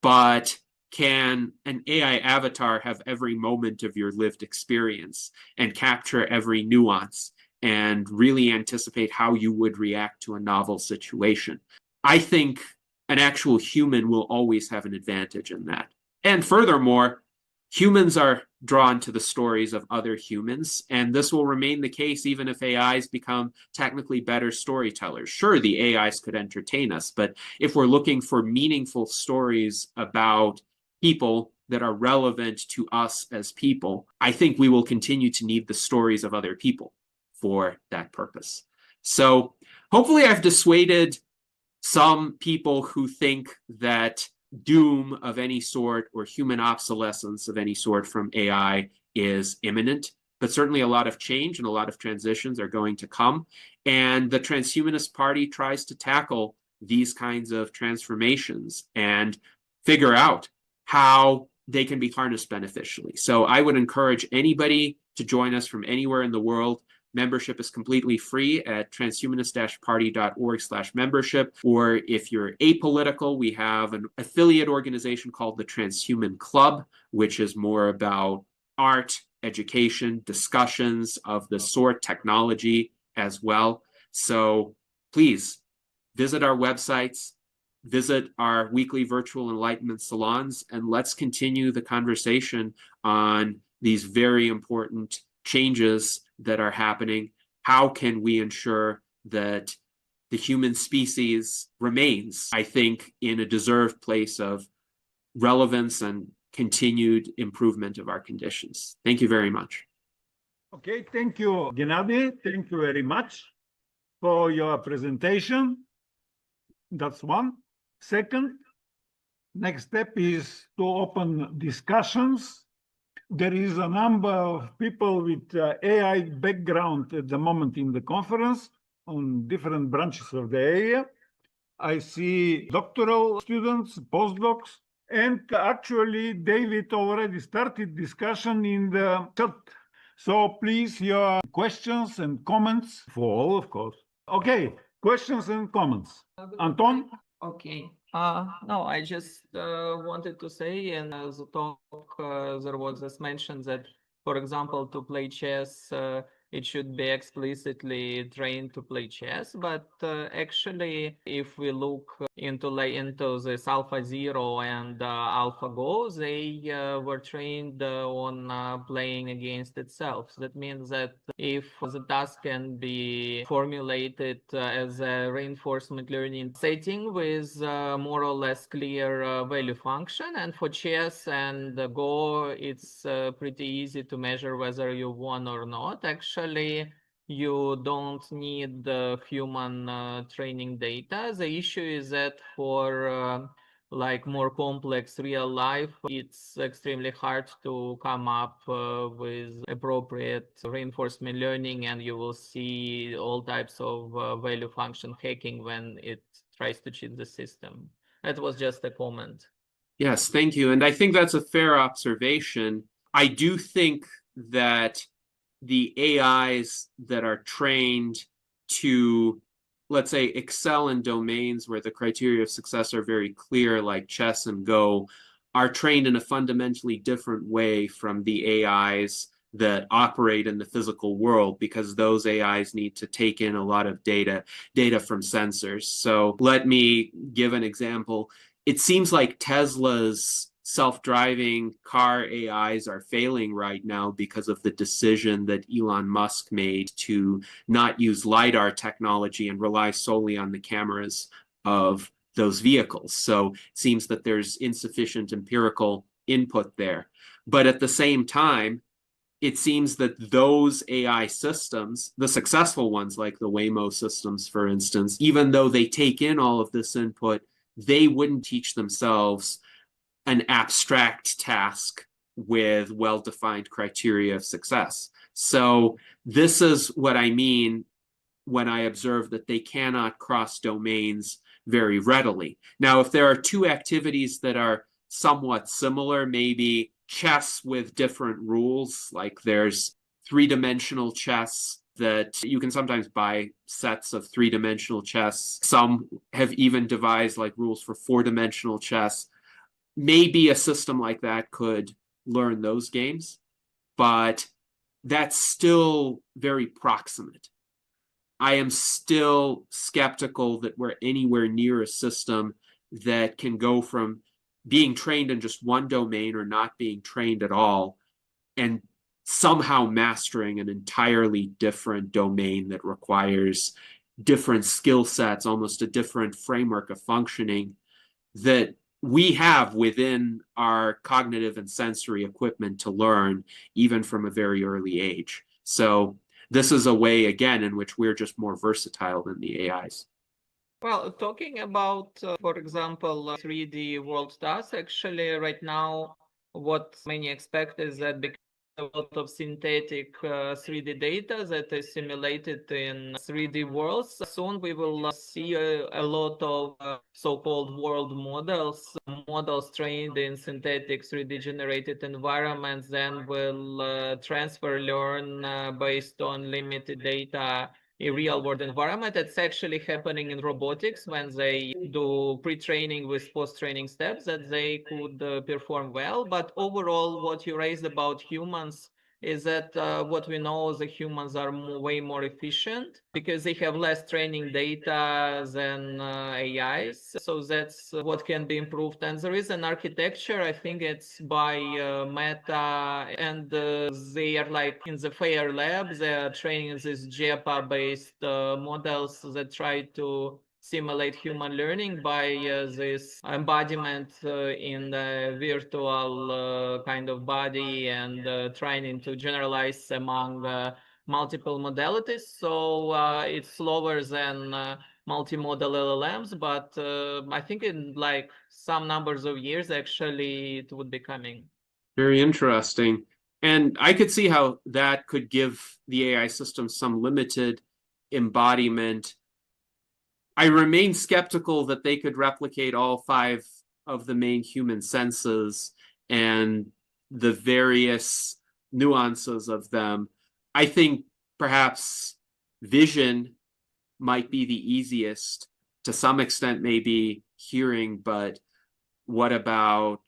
Speaker 1: but can an AI avatar have every moment of your lived experience and capture every nuance and really anticipate how you would react to a novel situation? I think an actual human will always have an advantage in that. And furthermore, humans are drawn to the stories of other humans, and this will remain the case even if AIs become technically better storytellers. Sure, the AIs could entertain us, but if we're looking for meaningful stories about people that are relevant to us as people, I think we will continue to need the stories of other people for that purpose. So hopefully I've dissuaded some people who think that doom of any sort or human obsolescence of any sort from AI is imminent, but certainly a lot of change and a lot of transitions are going to come. And the Transhumanist Party tries to tackle these kinds of transformations and figure out how they can be harnessed beneficially. So I would encourage anybody to join us from anywhere in the world. Membership is completely free at transhumanist-party.org/membership. Or if you're apolitical, we have an affiliate organization called the Transhuman Club, which is more about art, education, discussions of the sort, technology as well. So please visit our websites, visit our weekly virtual enlightenment salons, and let's continue the conversation on these very important changes that are happening. How can we ensure that the human species remains, I think, in a deserved place of relevance and continued improvement of our conditions? Thank you very much.
Speaker 2: Okay, thank you, Gennady. Thank you very much for your presentation. That's one. Second, next step is to open discussions. There is a number of people with AI background at the moment in the conference on different branches of the area. I see doctoral students, postdocs, and actually David already started discussion in the chat. So please, your questions and comments for all, of course. Okay, questions and comments. Anton?
Speaker 3: Okay. No, I just wanted to say in the talk there was this mention that, for example, to play chess, it should be explicitly trained to play chess. But actually, if we look into this AlphaZero and AlphaGo, they were trained on playing against itself. So that means that if the task can be formulated as a reinforcement learning setting with more or less clear value function, and for chess and Go, it's pretty easy to measure whether you won or not. Actually, you don't need the human training data. The issue is that for like more complex real life, it's extremely hard to come up with appropriate reinforcement learning, and you will see all types of value function hacking when it tries to cheat the system. That was just a comment.
Speaker 1: Yes, thank you. And I think that's a fair observation. I do think that the AIs that are trained to, let's say, excel in domains where the criteria of success are very clear, like chess and Go, are trained in a fundamentally different way from the AIs that operate in the physical world, because those AIs need to take in a lot of data from sensors. So let me give an example. It seems like Tesla's self-driving car AIs are failing right now because of the decision that Elon Musk made to not use LiDAR technology and rely solely on the cameras of those vehicles. So it seems that there's insufficient empirical input there. But at the same time, it seems that those AI systems, the successful ones like the Waymo systems, for instance, even though they take in all of this input, they wouldn't teach themselves an abstract task with well-defined criteria of success. So this is what I mean when I observe that they cannot cross domains very readily. Now, if there are two activities that are somewhat similar, maybe chess with different rules, like there's three-dimensional chess that you can sometimes buy sets of three-dimensional chess. Some have even devised like rules for four-dimensional chess. Maybe a system like that could learn those games, but that's still very proximate. I am still skeptical that we're anywhere near a system that can go from being trained in just one domain or not being trained at all, and somehow mastering an entirely different domain that requires different skill sets, almost a different framework of functioning that we have within our cognitive and sensory equipment to learn, even from a very early age. So this is a way, again, in which we're just more versatile than the AIs.
Speaker 3: Well, talking about, for example, 3D world tasks, actually, right now, what many expect is that because a lot of synthetic 3D data that is simulated in 3D worlds, soon we will see a lot of so-called world models trained in synthetic 3D generated environments, then will transfer learn based on limited data a real world environment. That's actually happening in robotics when they do pre-training with post-training steps that they could perform well. But overall, what you raised about humans is that what we know is the humans are way more efficient because they have less training data than AIs. So that's what can be improved. And there is an architecture, I think it's by Meta, and they are like in the FAIR lab, they are training these JEPA-based models that try to simulate human learning by this embodiment in the virtual kind of body and trying to generalize among multiple modalities. So it's slower than multimodal LLMs, but I think in like some numbers of years, actually, it would be coming.
Speaker 1: Very interesting. And I could see how that could give the AI system some limited embodiment. I remain skeptical that they could replicate all 5 of the main human senses and the various nuances of them. I think perhaps vision might be the easiest, to some extent, maybe hearing, but what about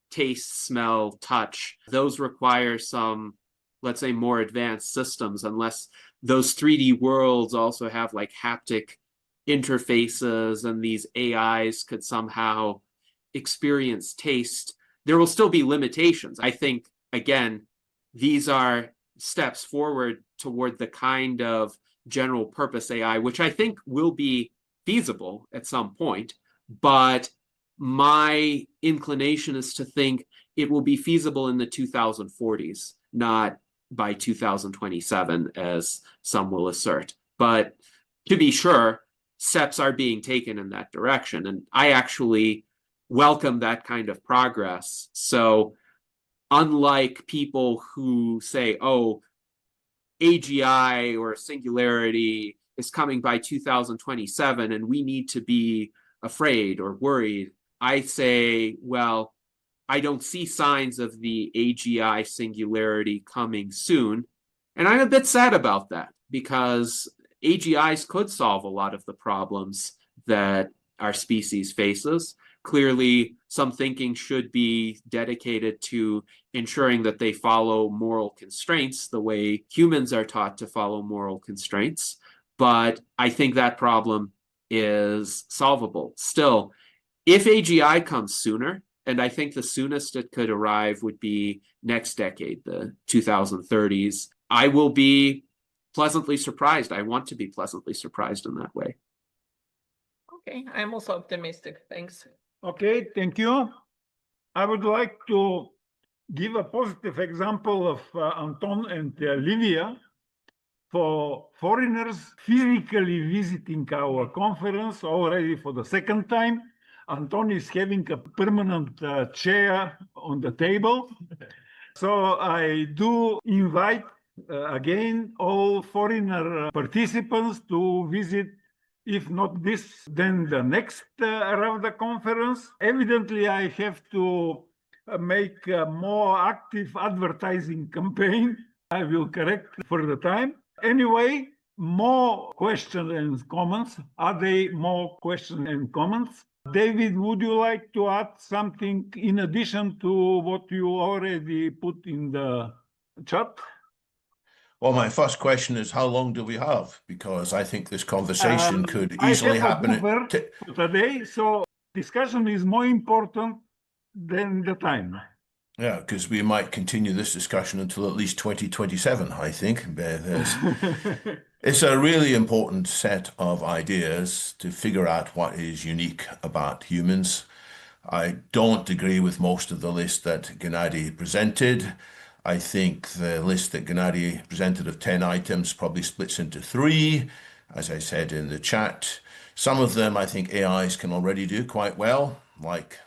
Speaker 1: taste, smell, touch? Those require some, let's say, more advanced systems, unless those 3D worlds also have like haptic interfaces and these AIs could somehow experience taste. There will still be limitations. I think, again, these are steps forward toward the kind of general purpose AI, which I think will be feasible at some point. But my inclination is to think it will be feasible in the 2040s, not by 2027, as some will assert. But to be sure, steps are being taken in that direction. And I actually welcome that kind of progress. So unlike people who say, oh, AGI or singularity is coming by 2027 and we need to be afraid or worried, I say, well, I don't see signs of the AGI singularity coming soon. And I'm a bit sad about that because AGIs could solve a lot of the problems that our species faces. Clearly, some thinking should be dedicated to ensuring that they follow moral constraints the way humans are taught to follow moral constraints. But I think that problem is solvable. Still, if AGI comes sooner, and I think the soonest it could arrive would be next decade, the 2030s, I will be pleasantly surprised. I want to be pleasantly surprised in that way.
Speaker 3: Okay, I'm also optimistic. Thanks.
Speaker 2: Okay, thank you. I would like to give a positive example of Anton and Livia. For foreigners physically visiting our conference already for the second time, Anton is having a permanent chair on the table. So I do invite again all foreigner participants to visit, if not this, then the next Ravda conference. Evidently, I have to make a more active advertising campaign. I will correct for the time. Anyway, more questions and comments. Are there more questions and comments? David, would you like to add something in addition to what you already put in the chat?
Speaker 4: Well, my first question is, how long do we have? Because I think this conversation could easily happen
Speaker 2: today, so discussion is more important than the time.
Speaker 4: Yeah, because we might continue this discussion until at least 2027, I think. It's a really important set of ideas to figure out what is unique about humans. I don't agree with most of the list that Gennady presented. I think the list that Gennady presented of 10 items probably splits into 3, as I said in the chat. Some of them I think AIs can already do quite well, like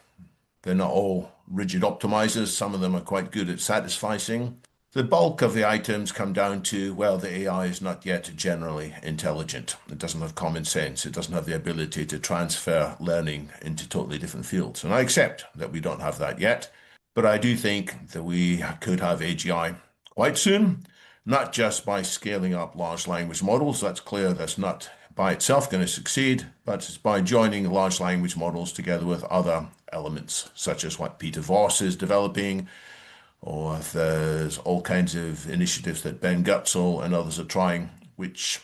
Speaker 4: they're not all rigid optimizers. Some of them are quite good at satisficing. The bulk of the items come down to, well, the AI is not yet generally intelligent. It doesn't have common sense. It doesn't have the ability to transfer learning into totally different fields. And I accept that we don't have that yet. But I do think that we could have AGI quite soon, not just by scaling up large language models. That's clear that's not by itself going to succeed, but it's by joining large language models together with other elements, such as what Peter Voss is developing, or there's all kinds of initiatives that Ben Gutzel and others are trying, which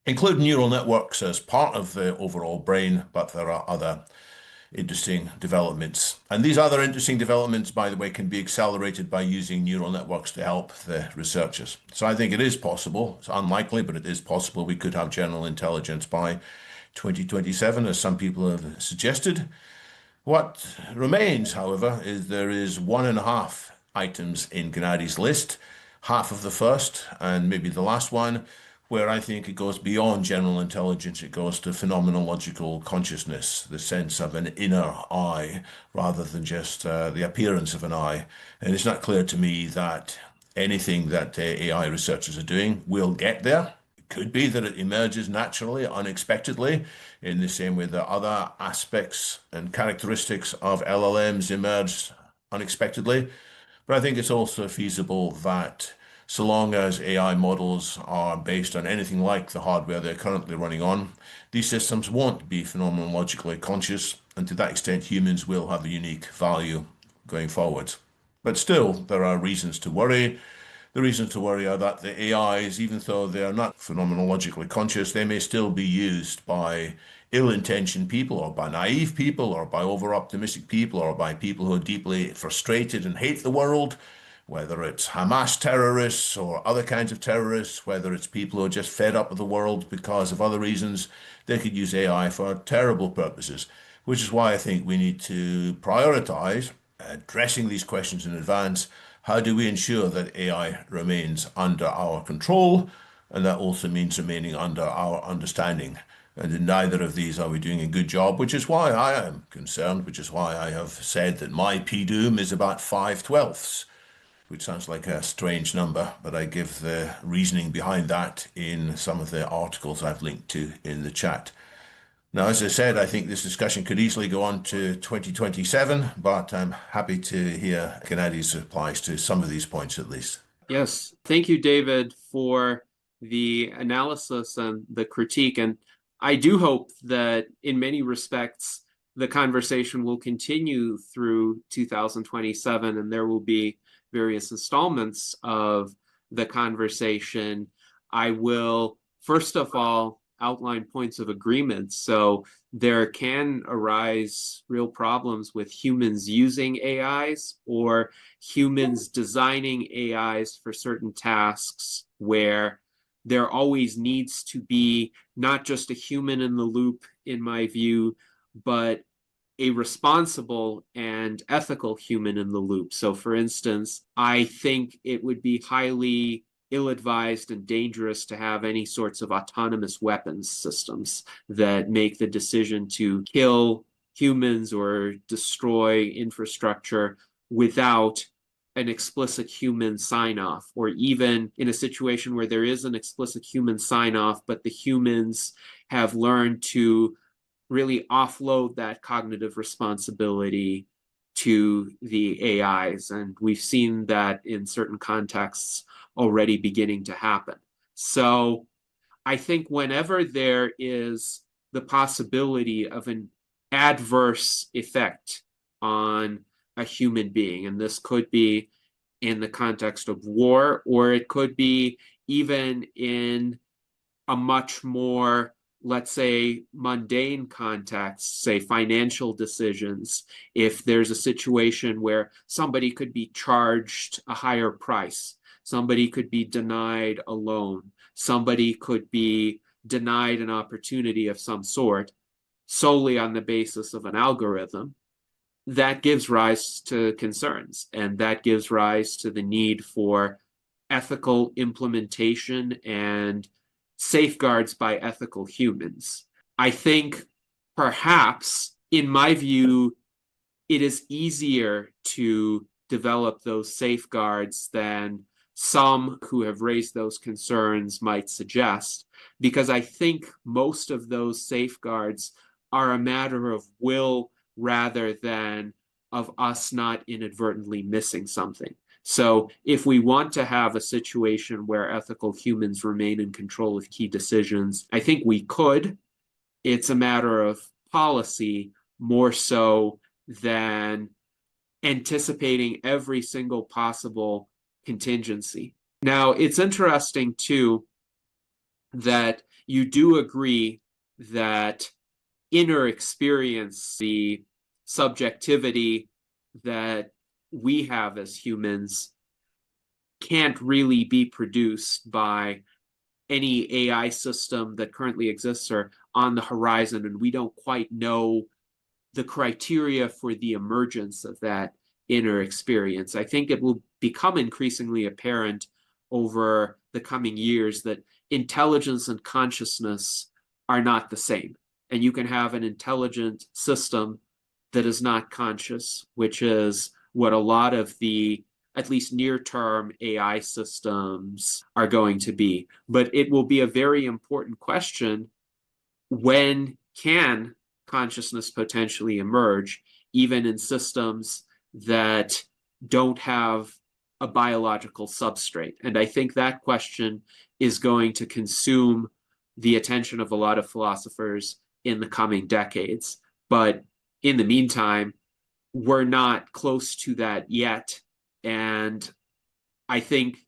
Speaker 4: include neural networks as part of the overall brain, but there are other interesting developments. And these other interesting developments, by the way, can be accelerated by using neural networks to help the researchers. So I think it is possible. It's unlikely, but it is possible we could have general intelligence by 2027, as some people have suggested. What remains, however, is there is 1.5 items in Gennady's list, half of the first and maybe the last one, where I think it goes beyond general intelligence. It goes to phenomenological consciousness, the sense of an inner I, rather than just the appearance of an I. And it's not clear to me that anything that AI researchers are doing will get there. It could be that it emerges naturally, unexpectedly, in the same way that other aspects and characteristics of LLMs emerge unexpectedly. But I think it's also feasible that so long as AI models are based on anything like the hardware they're currently running on, these systems won't be phenomenologically conscious, and to that extent humans will have a unique value going forward. But still, there are reasons to worry. The reasons to worry are that the AIs, even though they are not phenomenologically conscious, they may still be used by ill-intentioned people, or by naive people, or by over-optimistic people, or by people who are deeply frustrated and hate the world, whether it's Hamas terrorists or other kinds of terrorists, whether it's people who are just fed up with the world because of other reasons. They could use AI for terrible purposes, which is why I think we need to prioritize addressing these questions in advance. How do we ensure that AI remains under our control? And that also means remaining under our understanding. And in neither of these are we doing a good job, which is why I am concerned, which is why I have said that my PDOOM is about 5/12, which sounds like a strange number, but I give the reasoning behind that in some of the articles I've linked to in the chat. Now, as I said, I think this discussion could easily go on to 2027, but I'm happy to hear Gennady's replies to some of these points at least.
Speaker 1: Yes, thank you, David, for the analysis and the critique. And I do hope that in many respects, the conversation will continue through 2027, and there will be various installments of the conversation. I will, first of all, outline points of agreement. So there can arise real problems with humans using AIs or humans designing AIs for certain tasks where there always needs to be not just a human in the loop, in my view, but a responsible and ethical human in the loop. So for instance, I think it would be highly ill-advised and dangerous to have any sorts of autonomous weapons systems that make the decision to kill humans or destroy infrastructure without an explicit human sign-off, or even in a situation where there is an explicit human sign-off, but the humans have learned to really offload that cognitive responsibility to the AIs. And we've seen that in certain contexts already beginning to happen. So I think whenever there is the possibility of an adverse effect on a human being, and this could be in the context of war, or it could be even in a much more let's say, mundane contexts, say financial decisions, if there's a situation where somebody could be charged a higher price, somebody could be denied a loan, somebody could be denied an opportunity of some sort solely on the basis of an algorithm, that gives rise to concerns, and that gives rise to the need for ethical implementation and safeguards by ethical humans. I think perhaps, in my view, it is easier to develop those safeguards than some who have raised those concerns might suggest, because I think most of those safeguards are a matter of will rather than of us not inadvertently missing something. So if we want to have a situation where ethical humans remain in control of key decisions, I think we could. It's a matter of policy more so than anticipating every single possible contingency. Now, it's interesting, too, that you do agree that inner experience, the subjectivity that we have as humans, can't really be produced by any AI system that currently exists or on the horizon, and we don't quite know the criteria for the emergence of that inner experience. I think it will become increasingly apparent over the coming years that intelligence and consciousness are not the same. And you can have an intelligent system that is not conscious, which is what a lot of the, at least near-term AI systems are going to be. But it will be a very important question: when can consciousness potentially emerge, even in systems that don't have a biological substrate? And I think that question is going to consume the attention of a lot of philosophers in the coming decades. But in the meantime, we're not close to that yet. And I think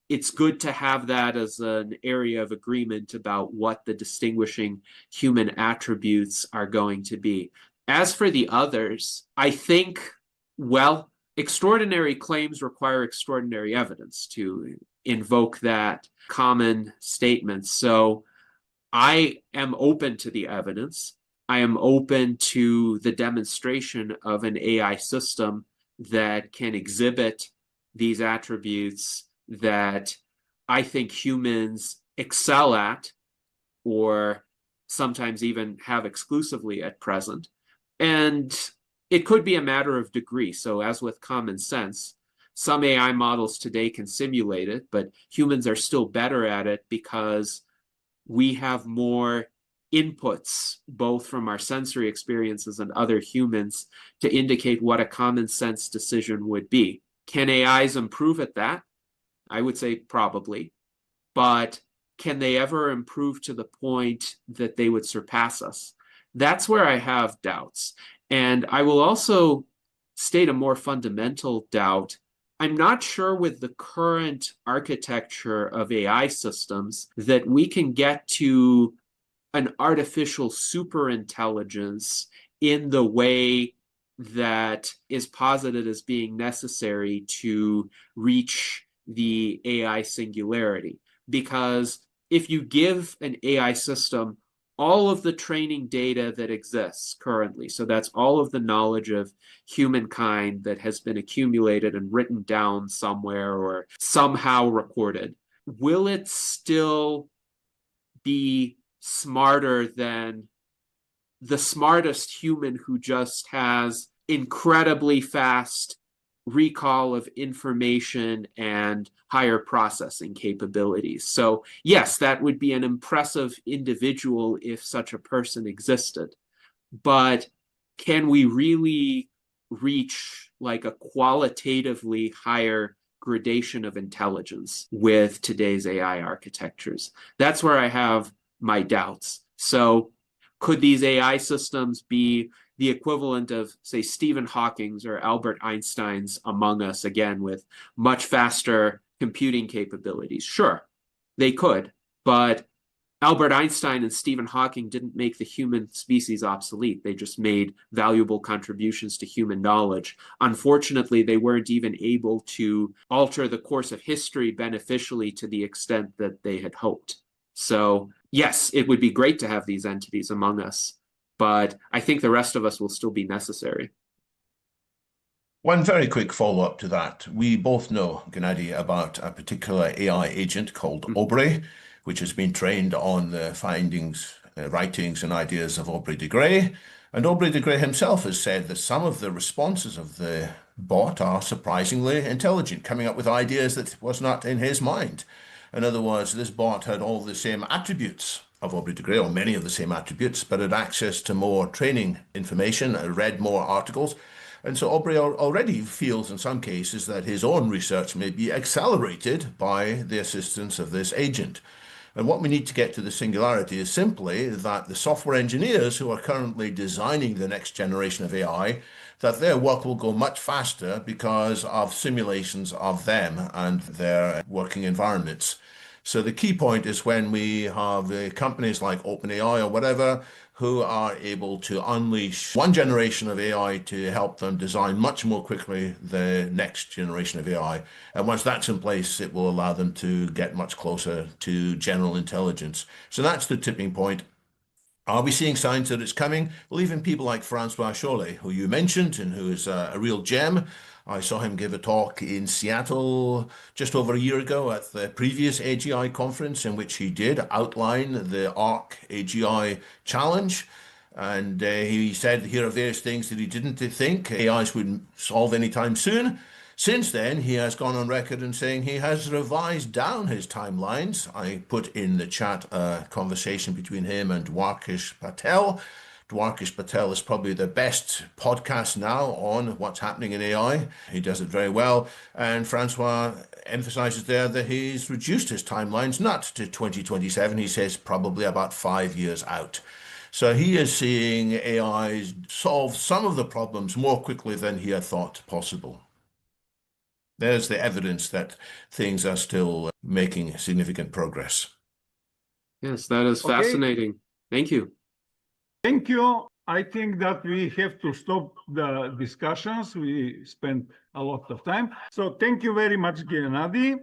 Speaker 1: it's good to have that as an area of agreement about what the distinguishing human attributes are going to be. As for the others, I think, well, extraordinary claims require extraordinary evidence to invoke that common statement. So I am open to the evidence. I am open to the demonstration of an AI system that can exhibit these attributes that I think humans excel at, or sometimes even have exclusively at present. And it could be a matter of degree. So as with common sense, some AI models today can simulate it, but humans are still better at it because we have more inputs, both from our sensory experiences and other humans, to indicate what a common sense decision would be. Can AIs improve at that? I would say probably. But can they ever improve to the point that they would surpass us? That's where I have doubts. And I will also state a more fundamental doubt. I'm not sure with the current architecture of AI systems that we can get to an artificial superintelligence in the way that is posited as being necessary to reach the AI singularity. Because if you give an AI system all of the training data that exists currently, so that's all of the knowledge of humankind that has been accumulated and written down somewhere or somehow recorded, will it still be smarter than the smartest human who just has incredibly fast recall of information and higher processing capabilities? So yes, that would be an impressive individual if such a person existed. But can we really reach like a qualitatively higher gradation of intelligence with today's AI architectures? That's where I have my doubts. So could these AI systems be the equivalent of, say, Stephen Hawking's or Albert Einstein's among us, again, with much faster computing capabilities? Sure, they could. But Albert Einstein and Stephen Hawking didn't make the human species obsolete. They just made valuable contributions to human knowledge. Unfortunately, they weren't even able to alter the course of history beneficially to the extent that they had hoped. So, yes, it would be great to have these entities among us, but I think the rest of us will still be necessary.
Speaker 4: One very quick follow-up to that. We both know, Gennady, about a particular AI agent called Aubrey, which has been trained on the findings, writings, and ideas of Aubrey de Grey. And Aubrey de Grey himself has said that some of the responses of the bot are surprisingly intelligent, coming up with ideas that was not in his mind. In other words, this bot had all the same attributes of Aubrey de Grey, or many of the same attributes, but had access to more training information, read more articles. And so Aubrey already feels in some cases that his own research may be accelerated by the assistance of this agent. And what we need to get to the singularity is simply that the software engineers who are currently designing the next generation of AI, that their work will go much faster because of simulations of them and their working environments. So the key point is when we have companies like OpenAI or whatever who are able to unleash one generation of AI to help them design much more quickly the next generation of AI. And once that's in place, it will allow them to get much closer to general intelligence. So that's the tipping point. Are we seeing signs that it's coming? Well, even people like Francois Chollet, who you mentioned and who is a real gem. I saw him give a talk in Seattle just over a year ago at the previous AGI conference, in which he did outline the ARC AGI challenge. And he said here are various things that he didn't think AIs would solve anytime soon. Since then, he has gone on record and saying he has revised down his timelines. I put in the chat a conversation between him and Dwarkesh Patel. Dwarkesh Patel is probably the best podcast now on what's happening in AI. He does it very well. And Francois emphasizes there that he's reduced his timelines, not to 2027. He says probably about 5 years out. So he is seeing AI solve some of the problems more quickly than he had thought possible. There's the evidence that things are still making significant progress.
Speaker 1: Yes, that is fascinating. Thank you.
Speaker 2: Thank you. I think that we have to stop the discussions. We spent a lot of time. So thank you very much, Gennady.